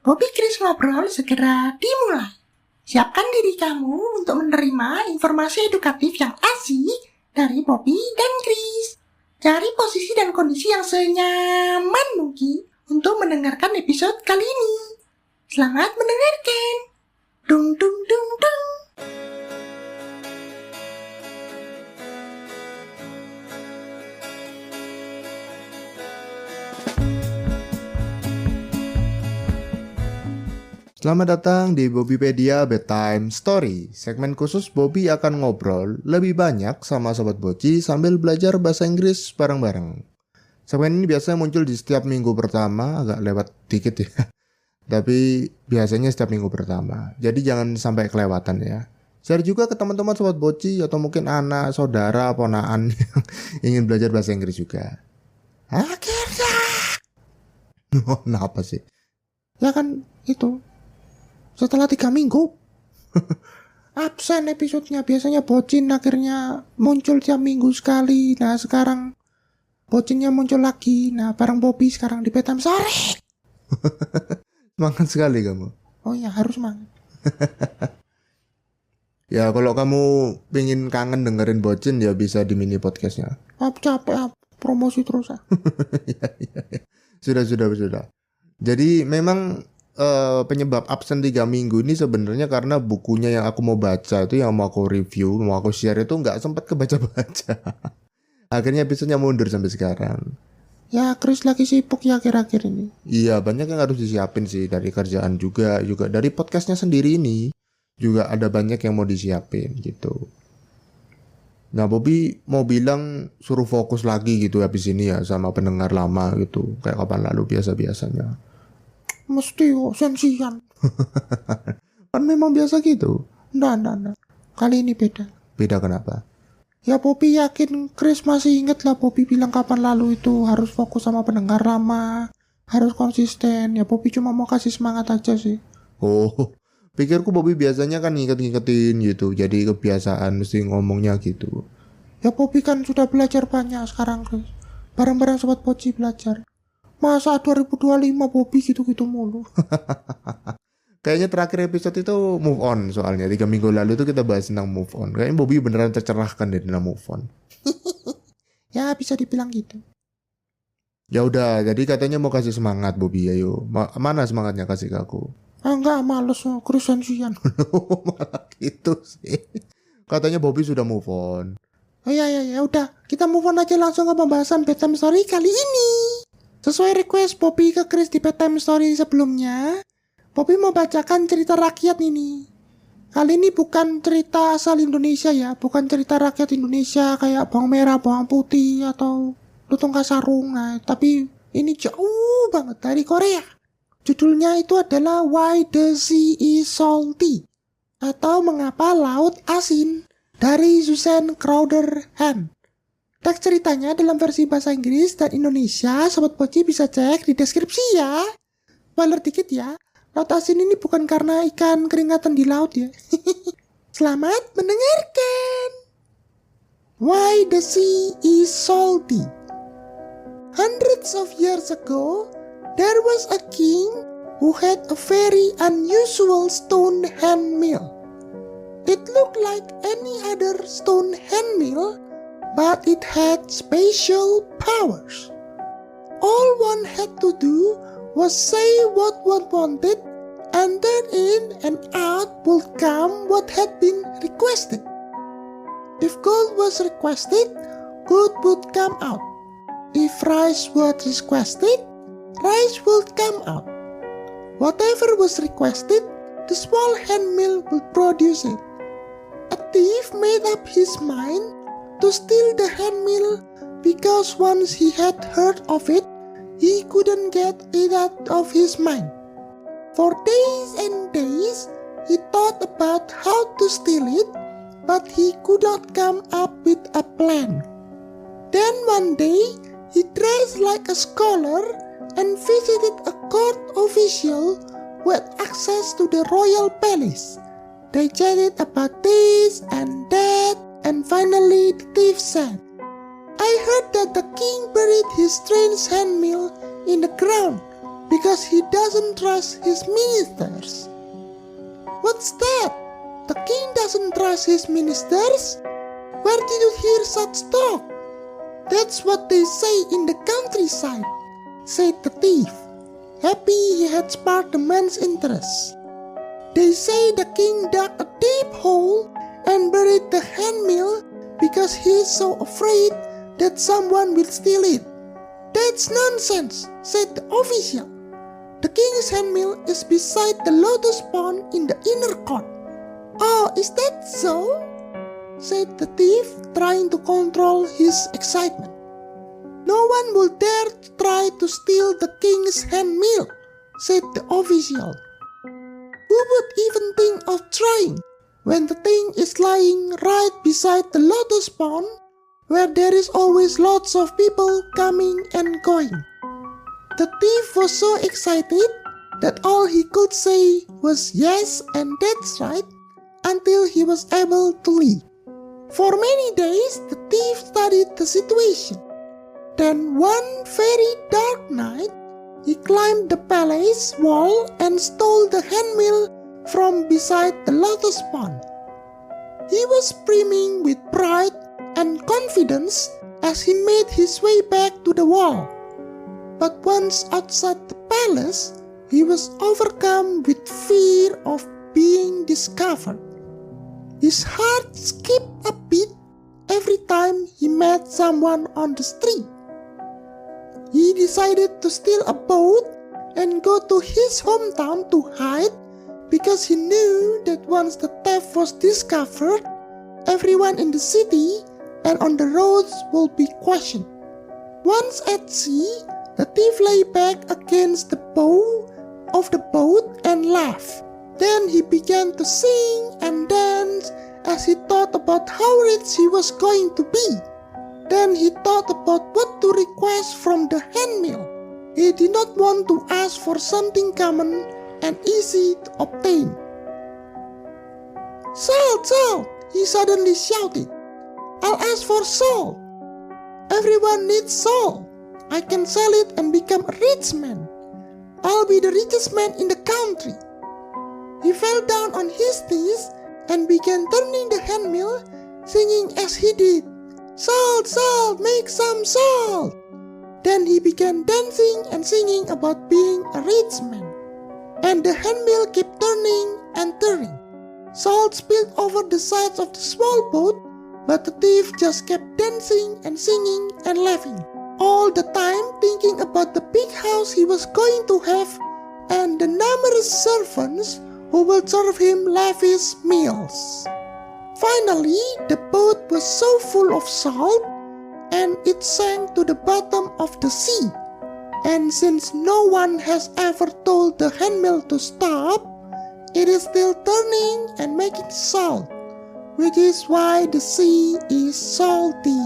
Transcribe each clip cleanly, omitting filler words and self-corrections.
Bobby Chris Ngobrol segera dimulai. Siapkan diri kamu untuk menerima informasi edukatif yang asik dari Bobby dan Chris. Cari posisi dan kondisi yang senyaman mungkin untuk mendengarkan episode kali ini. Selamat mendengarkan. Dung dung dung dung. Selamat datang di Bobbypedia Bedtime Story. Segmen khusus Bobby akan ngobrol lebih banyak sama Sobat Boci sambil belajar bahasa Inggris bareng-bareng. Segmen ini biasanya muncul di setiap minggu pertama, agak lewat dikit ya. Tapi biasanya setiap minggu pertama. Jadi jangan sampai kelewatan ya. Share juga ke teman-teman Sobat Boci atau mungkin anak, saudara, ponaan yang ingin belajar bahasa Inggris juga. Akhirnya. Kenapa sih? Ya kan itu. Setelah 3 minggu absen episodenya. Biasanya Bocin akhirnya muncul tiap minggu sekali. Nah sekarang Bocinnya muncul lagi. Nah bareng Bobby sekarang di Bedtime Story. Semangat sekali kamu. Oh ya harus semangat. Ya kalau kamu pengen kangen dengerin Bocin ya bisa di mini podcastnya. Capek promosi terus ya. Sudah. Jadi memang penyebab absen 3 minggu ini sebenarnya karena bukunya yang aku mau baca itu, yang mau aku review, mau aku share itu nggak sempat kebaca-baca. Akhirnya episodenya mundur sampai sekarang. Ya Chris lagi sibuk ya akhir-akhir ini. Iya banyak yang harus disiapin sih, dari kerjaan juga dari podcastnya sendiri ini juga ada banyak yang mau disiapin gitu. Nah Bobby mau bilang suruh fokus lagi gitu habis ini ya sama pendengar lama gitu, kayak kapan lalu biasa-biasanya. Mesti kok sensian. Kan memang biasa gitu. Nggak. Kali ini beda. Beda kenapa? Ya Bobby yakin Chris masih inget lah Bobby bilang kapan lalu itu harus fokus sama pendengar lama, harus konsisten. Ya Bobby cuma mau kasih semangat aja sih. Oh, pikirku Bobby biasanya kan nginget-ngingetin gitu. Jadi kebiasaan mesti ngomongnya gitu. Ya Bobby kan sudah belajar banyak sekarang Chris. Bareng-bareng Sobat Boci belajar. Masa 2025 Bobby gitu-gitu mulu. Kayaknya terakhir episode itu move on soalnya 3 minggu lalu itu kita bahas tentang move on. Kayaknya Bobby beneran tercerahkan deh tentang move on. Ya bisa dibilang gitu. Ya udah, jadi katanya mau kasih semangat Bobby, ayo. Mana semangatnya kasih ke aku? Enggak, males kerusensian. Malah gitu sih. Katanya Bobby sudah move on. Oh ya udah, kita move on aja langsung ke pembahasan Bedtime Story kali ini. Sesuai request Bobby ke Chris di Bedtime Story sebelumnya, Bobby mau bacakan cerita rakyat ini. Kali ini bukan cerita asal Indonesia ya, bukan cerita rakyat Indonesia kayak bawang merah, bawang putih, atau lutung kasarung. Nah, tapi ini jauh banget dari Korea. Judulnya itu adalah Why the Sea is Salty, atau Mengapa Laut Asin, dari Susan Crowder Han. Teks ceritanya dalam versi bahasa Inggris dan Indonesia, Sobat Boci bisa cek di deskripsi ya. Spoiler dikit ya, laut asin ini bukan karena ikan keringatan di laut ya. Selamat mendengarkan. Why the Sea is Salty. Hundreds of years ago, there was a king who had a very unusual stone hand mill. It looked like any other stone hand mill, but it had special powers. All one had to do was say what one wanted, and then in and out would come what had been requested. If gold was requested, gold would come out. If rice was requested, rice would come out. Whatever was requested, the small hand mill would produce it. A thief made up his mind to steal the hand mill because once he had heard of it, he couldn't get it out of his mind. For days and days, he thought about how to steal it, but he could not come up with a plan. Then one day, he dressed like a scholar and visited a court official who had access to the royal palace. They chatted about this and that, and finally the thief said, I heard that the king buried his strange hand mill in the ground. because he doesn't trust his ministers. What's that? The king doesn't trust his ministers? Where did you hear such talk? That's what they say in the countryside, said the thief, happy he had sparked the man's interest. They say the king dug a deep hole and buried the handmill because he is so afraid that someone will steal it. That's nonsense, said the official. The king's handmill is beside the lotus pond in the inner court. Oh, is that so? Said the thief, trying to control his excitement. No one will dare to try to steal the king's handmill, said the official. Who would even think of trying when the thing is lying right beside the lotus pond, where there is always lots of people coming and going? The thief was so excited that all he could say was yes and that's right until he was able to leave. For many days, the thief studied the situation. Then one very dark night, he climbed the palace wall and stole the handmill from beside the lotus pond. He was brimming with pride and confidence as he made his way back to the wall. But once outside the palace, he was overcome with fear of being discovered. His heart skipped a beat every time he met someone on the street. He decided to steal a boat and go to his hometown to hide because he knew that once the theft was discovered, everyone in the city and on the roads will be questioned. Once at sea, the thief lay back against the bow of the boat and laughed. Then he began to sing and dance as he thought about how rich he was going to be. Then he thought about what to request from the handmill. He did not want to ask for something common and easy to obtain. Salt, salt, he suddenly shouted. I'll ask for salt. Everyone needs salt. I can sell it and become a rich man. I'll be the richest man in the country. He fell down on his knees and began turning the handmill, singing as he did, Salt, salt, make some salt. Then he began dancing and singing about being a rich man. And the handmill kept turning and turning. Salt spilled over the sides of the small boat, but the thief just kept dancing and singing and laughing, all the time thinking about the big house he was going to have and the numerous servants who will serve him lavish meals. Finally, the boat was so full of salt and it sank to the bottom of the sea. And since no one has ever told the handmill to stop, it is still turning and making salt, which is why the sea is salty.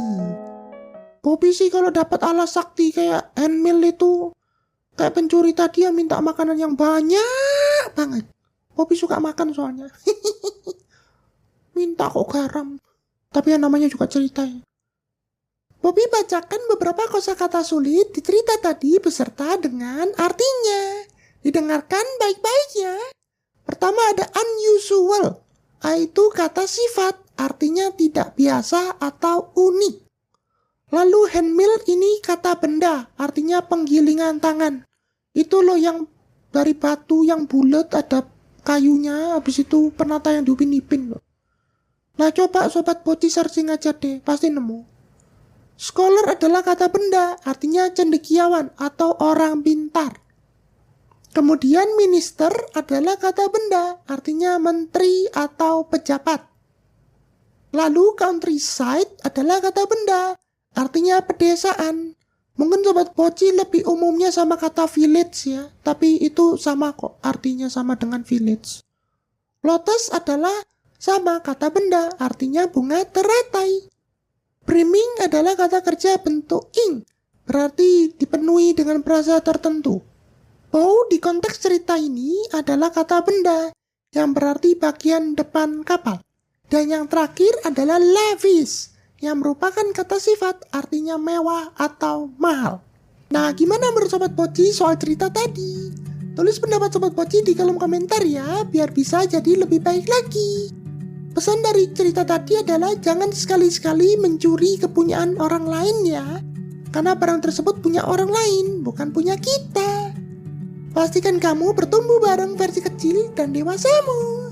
Bobby sih kalau dapat alas sakti kayak handmill itu, kayak pencuri tadi yang minta makanan yang banyak banget. Bobby suka makan soalnya. Minta kok garam. Tapi yang namanya juga cerita ya. Bobby bacakan beberapa kosakata sulit di cerita tadi beserta dengan artinya. Didengarkan baik-baik ya. Pertama ada unusual, yaitu kata sifat, artinya tidak biasa atau unik. Lalu handmill ini kata benda, artinya penggilingan tangan. Itu loh yang dari batu yang bulat ada kayunya, habis itu penata yang diupin-ipin loh. Nah coba sobat Boci searching aja deh, pasti nemu. Scholar adalah kata benda, artinya cendekiawan atau orang pintar. Kemudian minister adalah kata benda, artinya menteri atau pejabat. Lalu countryside adalah kata benda, artinya pedesaan. Mungkin sobat Boci lebih umumnya sama kata village ya, tapi itu sama kok, artinya sama dengan village. Lotus adalah sama kata benda, artinya bunga teratai. Brimming adalah kata kerja bentuk ing, berarti dipenuhi dengan frasa tertentu. Bow di konteks cerita ini adalah kata benda, yang berarti bagian depan kapal. Dan yang terakhir adalah lavish, yang merupakan kata sifat artinya mewah atau mahal. Nah, gimana menurut Sobat Poci soal cerita tadi? Tulis pendapat Sobat Poci di kolom komentar ya, biar bisa jadi lebih baik lagi. Pesan dari cerita tadi adalah jangan sekali-sekali mencuri kepunyaan orang lain ya. Karena barang tersebut punya orang lain, bukan punya kita. Pastikan kamu bertumbuh bareng versi kecil dan dewasamu.